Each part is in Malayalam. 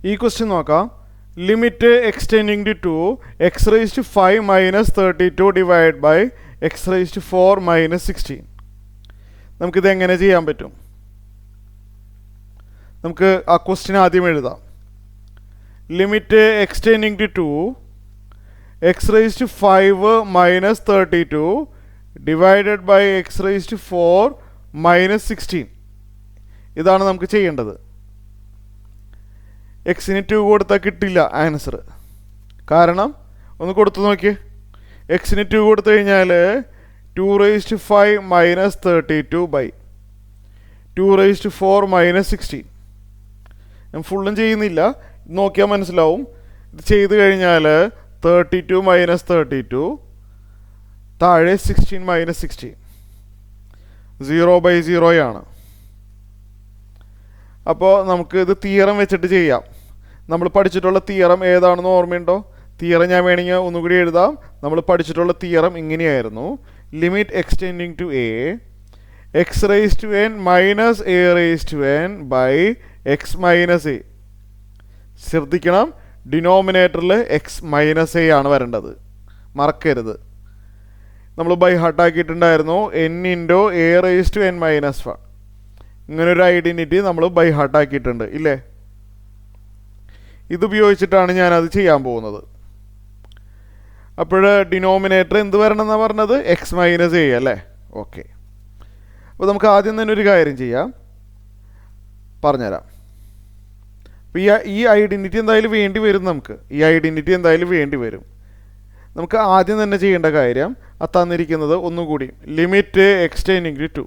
ഈ ക്വസ്റ്റ്യൻ നോക്കാം. Limit x tending to x raise to 5 minus 32 divide by x raise to 4 minus 16. നമുക്കിത് എങ്ങനെ ചെയ്യാൻ പറ്റും? നമുക്ക് ആ ക്വസ്റ്റ്യൻ ആദ്യം എഴുതാം. Limit x tending to x raise to 5 minus 32 divided by x raise to 4 minus 16. ഇതാണ് നമുക്ക് ചെയ്യേണ്ടത്. എക്സിന് 2 കൊടുത്താൽ കിട്ടില്ല ആൻസർ. കാരണം ഒന്ന് കൊടുത്തു നോക്കിയേ. എക്സിന് 2 കൊടുത്തു കഴിഞ്ഞാൽ 2 raise to 5 minus 32 by 2 raise to 4 minus 16. ഞാൻ ഫുള്ളും ചെയ്യുന്നില്ല, നോക്കിയാൽ മനസ്സിലാവും. ഇത് ചെയ്ത് കഴിഞ്ഞാൽ 32 മൈനസ് 32 താഴെ 16 മൈനസ് 16 0/0 ആണ്. അപ്പോൾ നമുക്ക് ഇത് തിയറം വെച്ചിട്ട് ചെയ്യാം. നമ്മൾ പഠിച്ചിട്ടുള്ള തിയറം ഏതാണെന്ന് ഓർമ്മയുണ്ടോ? തിയറം ഞാൻ വേണമെങ്കിൽ ഒന്നുകൂടി എഴുതാം. നമ്മൾ പഠിച്ചിട്ടുള്ള തിയറം ഇങ്ങനെയായിരുന്നു. Limit x tending to a x raise to n minus a raise to n by x minus a. ശ്രദ്ധിക്കണം, ഡിനോമിനേറ്ററിൽ എക്സ് മൈനസ് എ ആണ് വരേണ്ടത്, മറക്കരുത്. നമ്മൾ ബൈ ഹാർട്ടാക്കിയിട്ടുണ്ടായിരുന്നു n into a raise to n minus 1. ഇങ്ങനൊരു ഐഡൻറ്റിറ്റി നമ്മൾ ബൈ ഹാർട്ടാക്കിയിട്ടുണ്ട് ഇല്ലേ? ഇതുപയോഗിച്ചിട്ടാണ് ഞാനത് ചെയ്യാൻ പോകുന്നത്. അപ്പോൾ ഡിനോമിനേറ്റർ എന്ത് വരണം എന്നാണ് പറഞ്ഞത്? എക്സ് മൈനസ് എ അല്ലേ? ഓക്കെ. അപ്പോൾ നമുക്ക് ആദ്യം തന്നെ ഒരു കാര്യം ചെയ്യാം, പറഞ്ഞുതരാം. അപ്പോൾ ഈ ഐഡൻറ്റിറ്റി എന്തായാലും വേണ്ടി വരും. ഈ ഐഡൻറ്റിറ്റി എന്തായാലും വേണ്ടി വരും. നമുക്ക് ആദ്യം തന്നെ ചെയ്യേണ്ട കാര്യം തന്നിരിക്കുന്നത് ഒന്നുകൂടി, ലിമിറ്റ് എക്സ്റ്റെൻഡിങ് ടു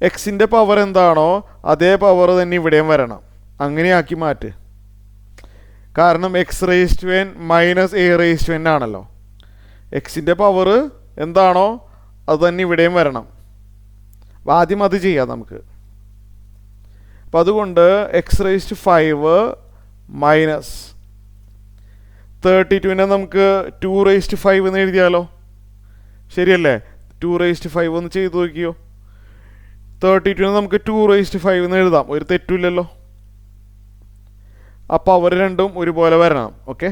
എക്സിൻ്റെ പവർ എന്താണോ അതേ പവർ തന്നെ ഇവിടെയും വരണം. അങ്ങനെയാക്കി മാറ്റ്. കാരണം x raise to n minus a raise to n ആണല്ലോ. എക്സിൻ്റെ പവർ എന്താണോ അത് തന്നെ ഇവിടെയും വരണം. അപ്പോൾ ആദ്യം അത് ചെയ്യാം നമുക്ക്. അപ്പോൾ അതുകൊണ്ട് എക്സ് റേസ് ടു 5 മൈനസ് 32നെ നമുക്ക് 2 റേസ് ടു 5 എന്ന് എഴുതിയാലോ? ശരിയല്ലേ? 2 റേസ് ടു 5 ഒന്ന് ചെയ്ത് നോക്കിയോ? 32നെ നമുക്ക് 2 റേസ് ടു 5 എന്ന് എഴുതാം, ഒരു തെറ്റില്ലല്ലോ. അപ്പോൾ അവർ രണ്ടും ഒരുപോലെ വരണം. ഓക്കെ.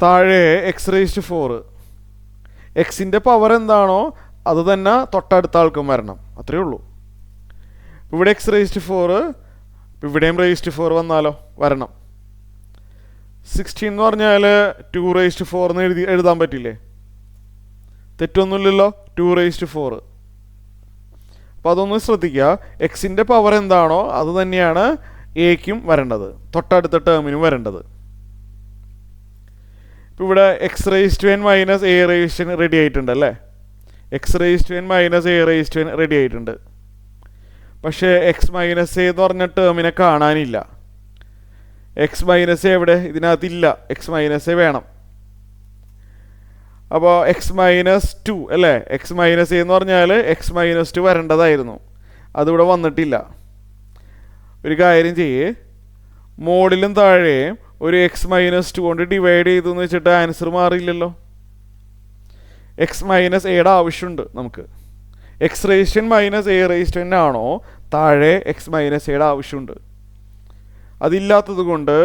താഴെ എക്സ് റേസ് ടു 4. എക്സിൻ്റെ പവർ എന്താണോ അത് തന്നെ തൊട്ടടുത്ത ആൾക്കും വരണം, അത്രയേ ഉള്ളൂ. ഇവിടെ എക്സ് റേസ് ടു 4, ഇവിടെയും റേസ് ടു 4 വന്നാലോ? വരണം. 16 എന്ന് പറഞ്ഞാൽ 2 റേസ് ടു 4 എന്ന് എഴുതാൻ പറ്റില്ലേ? തെറ്റൊന്നുമില്ലല്ലോ. 2 റേസ് ടു 4. അപ്പോൾ അതൊന്ന് ശ്രദ്ധിക്കുക. എക്സിൻ്റെ പവർ എന്താണോ അത് തന്നെയാണ് എക്കും വരേണ്ടത്, തൊട്ടടുത്ത ടേമിനും വരേണ്ടത്. ഇപ്പോൾ ഇവിടെ x raise to n minus a raise to n ready ആയിട്ടുണ്ട് അല്ലേ? X raise to n minus a raise to n ready ആയിട്ടുണ്ട്. പക്ഷേ എക്സ് മൈനസ് എ എന്ന് പറഞ്ഞ ടേമിനെ കാണാനില്ല. എക്സ് മൈനസ് എ എവിടെ? ഇതിനകത്തില്ല. എക്സ് മൈനസ് എ വേണം. അപ്പോൾ എക്സ് മൈനസ് 2 അല്ലേ? എക്സ് മൈനസ് എ എന്ന് പറഞ്ഞാൽ എക്സ് മൈനസ് 2 വരേണ്ടതായിരുന്നു, അതിവിടെ വന്നിട്ടില്ല. ഒരു കാര്യം ചെയ്യേ, മോഡിലും താഴെയും ഒരു എക്സ് മൈനസ് 2 കൊണ്ട് ഡിവൈഡ് ചെയ്തു എന്ന് വെച്ചിട്ട് ആൻസർ മാറിയില്ലല്ലോ. എക്സ് മൈനസ് എയുടെ ആവശ്യമുണ്ട് നമുക്ക്. X raise to n minus a raise to n ആണോ താഴെ എക്സ് മൈനസ് എയുടെ ആവശ്യമുണ്ട്. അതില്ലാത്തത് കൊണ്ട്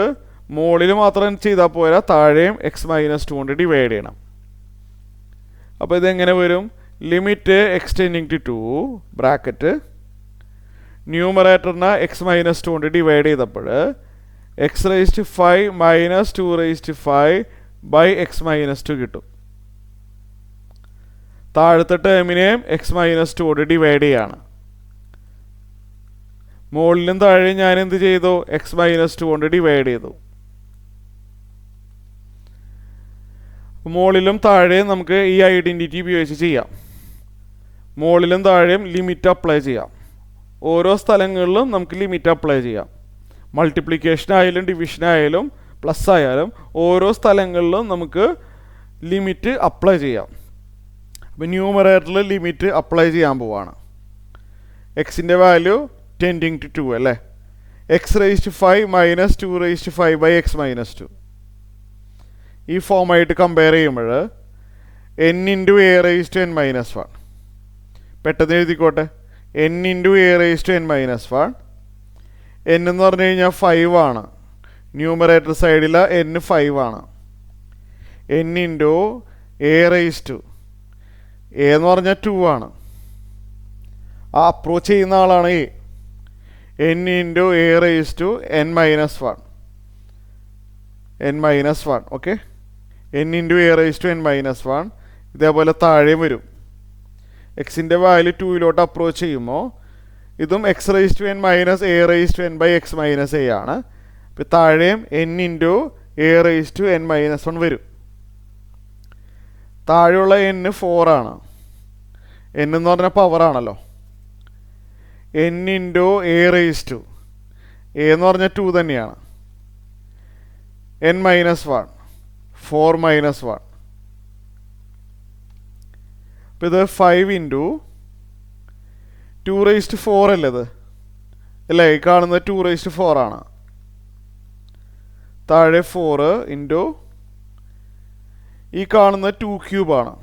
മോളിൽ മാത്രം ചെയ്താൽ പോരാ, താഴെയും എക്സ് മൈനസ് 2 കൊണ്ട് ഡിവൈഡ് ചെയ്യണം. അപ്പോൾ ഇതെങ്ങനെ വരും? ലിമിറ്റ് എക്സ്റ്റെൻഡിങ് ടു ബ്രാക്കറ്റ് ന്യൂമറേറ്ററിനെ എക്സ് മൈനസ് 2 കൊണ്ട് ഡിവൈഡ് ചെയ്തപ്പോൾ x raise to 5 minus 2 raise to 5 by x minus 2 കിട്ടും. താഴത്തെ ടേമിനെയും എക്സ് മൈനസ് 2 കൊണ്ട് ഡിവൈഡ് ചെയ്യാണ്. മുകളിലും താഴെ ഞാൻ എന്ത് ചെയ്തു? എക്സ് മൈനസ് 2 കൊണ്ട് ഡിവൈഡ് ചെയ്തു. മുകളിലും താഴെയും നമുക്ക് ഈ ഐഡൻറ്റിറ്റി ഉപയോഗിച്ച് ചെയ്യാം. മുകളിലും താഴെയും ലിമിറ്റ് അപ്ലൈ ചെയ്യാം. ഓരോ സ്ഥലങ്ങളിലും നമുക്ക് ലിമിറ്റ് അപ്ലൈ ചെയ്യാം. മൾട്ടിപ്ലിക്കേഷൻ ആയാലും ഡിവിഷൻ ആയാലും പ്ലസ് ആയാലും ഓരോ സ്ഥലങ്ങളിലും നമുക്ക് ലിമിറ്റ് അപ്ലൈ ചെയ്യാം. അപ്പോൾ ന്യൂമറേറ്ററിൽ ലിമിറ്റ് അപ്ലൈ ചെയ്യാൻ പോവാണ്. എക്സിൻ്റെ വാല്യൂ ടെൻഡിങ് ടു 2 അല്ലേ? X raise to 5 minus 2 raise to 5 by x minus 2. ഈ ഫോമായിട്ട് കമ്പയർ ചെയ്യുമ്പോൾ n into a raise to n minus 1. പെട്ടെന്ന് എഴുതിക്കോട്ടെ. N into a raise to n minus 1. N എന്ന് പറഞ്ഞു കഴിഞ്ഞാൽ 5 ആണ്. ന്യൂമറേറ്റർ സൈഡിൽ എൻ 5 ആണ്. N into a raise to a എന്ന് പറഞ്ഞാൽ 2 ആണ്. ആ അപ്രോച്ച് ചെയ്യുന്ന ആളാണ് a. N into a raise to n minus 1. N minus 1. Okay, n into a raise to n minus 1. ഇതേപോലെ താഴെയും വരും. എക്സിൻ്റെ വാല്യൂ 2 അപ്രോച്ച് ചെയ്യുമ്പോൾ ഇതും x raise to n minus a raise to n by x minus a ആണ്. ഇപ്പം താഴെയും n into a raise to n minus 1 വരും. താഴെയുള്ള എൻ 4 ആണ്. എൻ എന്ന് പറഞ്ഞാൽ പവറാണല്ലോ. N into a raise to a എന്ന് പറഞ്ഞാൽ 2 തന്നെയാണ്. N minus 1 4 minus 1. അപ്പോൾ ഇത് 5 ഇൻറ്റു 2 റേസ് ടു 4 അല്ലേ ഇത്? അല്ലേ, ഈ കാണുന്നത് 2 റേസ് ടു 4 ആണ്. താഴെ 4 ഇൻറ്റു ഈ കാണുന്നത് 2 ക്യൂബാണ്.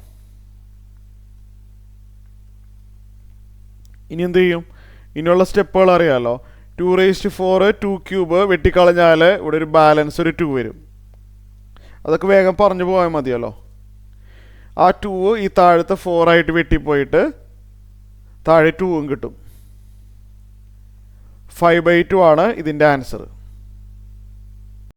ഇനി എന്ത് ചെയ്യും? ഇനിയുള്ള സ്റ്റെപ്പുകൾ അറിയാമല്ലോ. 2 റേസ് ടു 4 2 ക്യൂബ് വെട്ടിക്കളഞ്ഞാൽ ഇവിടെ ഒരു ബാലൻസ് ഒരു 2 വരും. അതൊക്കെ വേഗം പറഞ്ഞു പോയാൽ മതിയല്ലോ. ആ 2 ഈ താഴത്തെ 4 ആയിട്ട് വെട്ടിപ്പോയിട്ട് താഴെ 2 കിട്ടും. 5/2 ആണ് ഇതിൻ്റെ ആൻസർ.